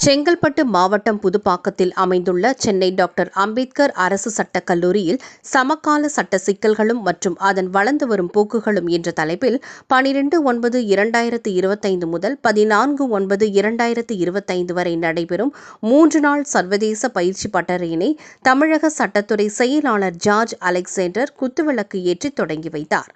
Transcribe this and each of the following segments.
செங்கல்பட்டு மாவட்டம் புதுப்பாக்கத்தில் அமைந்துள்ள சென்னை டாக்டர் அம்பேத்கர் அரசு சட்டக் கல்லூரியில் சமகால சட்ட சிக்கல்களும் மற்றும் அதன் வளர்ந்து வரும் போக்குகளும் என்ற தலைப்பில் 12/9/2025 முதல் 14/9/2025 வரை நடைபெறும் 3 நாள் சர்வதேச பயிற்சி பட்டறையினை தமிழக சட்டத்துறை செயலாளர் ஜார்ஜ் அலெக்சாண்டர் குத்துவிளக்கு ஏற்றி தொடங்கி வைத்தார்.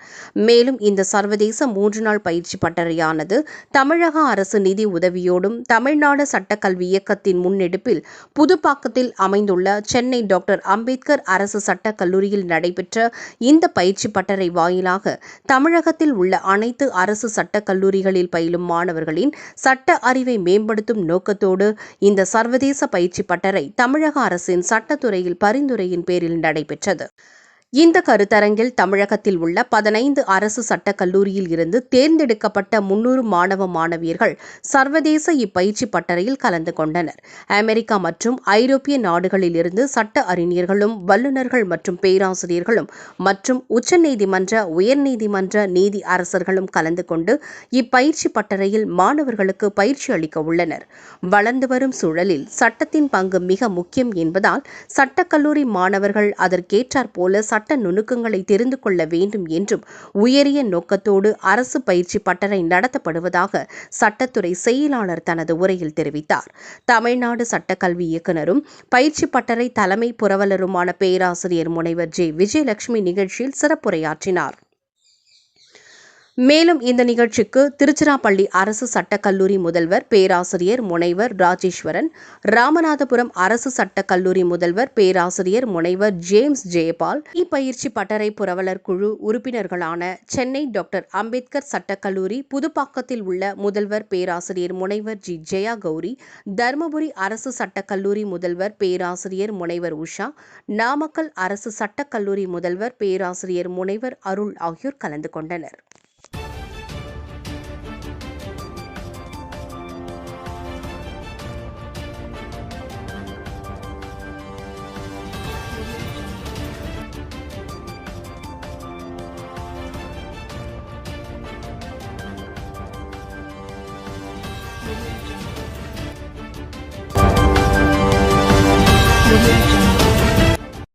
மேலும் இந்த சர்வதேச 3 நாள் பயிற்சி பட்டறையானது தமிழக அரசு நிதி உதவியோடும் தமிழ்நாடு சட்ட கல்வி இயக்கத்தின் முன்னெடுப்பில் புதுப்பாக்கத்தில் அமைந்துள்ள சென்னை டாக்டர் அம்பேத்கர் அரசு சட்டக் கல்லூரியில் நடைபெற்ற இந்த பயிற்சி பட்டறை வாயிலாக தமிழகத்தில் உள்ள அனைத்து அரசு சட்டக் கல்லூரிகளில் பயிலும் மாணவர்களின் சட்ட அறிவை மேம்படுத்தும் நோக்கத்தோடு இந்த சர்வதேச பயிற்சி பட்டறை தமிழக அரசின் சட்டத்துறையில் பரிந்துரையின் பேரில் நடைபெற்றது. இந்த கருத்தரங்கில் தமிழகத்தில் உள்ள 15 அரசு சட்டக் கல்லூரியில் இருந்து தேர்ந்தெடுக்கப்பட்ட 300 மாணவ மாணவியர்கள் சர்வதேச இப்பயிற்சி பட்டறையில் கலந்து கொண்டனர். அமெரிக்கா மற்றும் ஐரோப்பிய நாடுகளில் இருந்து சட்ட அறிஞர்களும் வல்லுநர்கள் மற்றும் பேராசிரியர்களும் மற்றும் உச்சநீதிமன்ற உயர்நீதிமன்ற நீதி அரசர்களும் கலந்து கொண்டு இப்பயிற்சி பட்டறையில் மாணவர்களுக்கு பயிற்சி அளிக்க உள்ளனர். வளர்ந்து வரும் சூழலில் சட்டத்தின் பங்கு மிக முக்கியம் என்பதால் சட்டக்கல்லூரி மாணவர்கள் அதற்கேற்றாற் போல சட்ட நுணுக்கங்களை தெரிந்து கொள்ள வேண்டும் என்றும் உயரிய நோக்கத்தோடு அரசு பயிற்சி பட்டறை நடத்தப்படுவதாக சட்டத்துறை செயலாளர் தனது உரையில் தெரிவித்தார். தமிழ்நாடு சட்டக்கல்வி இயக்குநரும் பயிற்சி பட்டறை தலைமை புரவலருமான பேராசிரியர் முனைவர் ஜே. விஜயலட்சுமி நிகழ்ச்சியில் சிறப்புரையாற்றினார். மேலும் இந்த நிகழ்ச்சிக்கு திருச்சிராப்பள்ளி அரசு சட்டக் கல்லூரி முதல்வர் பேராசிரியர் முனைவர் ராஜேஸ்வரன், ராமநாதபுரம் அரசு சட்டக் கல்லூரி முதல்வர் பேராசிரியர் முனைவர் ஜேம்ஸ் ஜெயபால், இப்பயிற்சி பட்டறை புரவலர் குழு உறுப்பினர்களான சென்னை டாக்டர் அம்பேத்கர் சட்டக் கல்லூரி புதுப்பாக்கத்தில் உள்ள முதல்வர் பேராசிரியர் முனைவர் ஜி. ஜெயா கௌரி, தருமபுரி அரசு சட்டக் கல்லூரி முதல்வர் பேராசிரியர் முனைவர் உஷா, நாமக்கல் அரசு சட்டக் கல்லூரி முதல்வர் பேராசிரியர் முனைவர் அருள் ஆகியோர் கலந்து கொண்டனர்.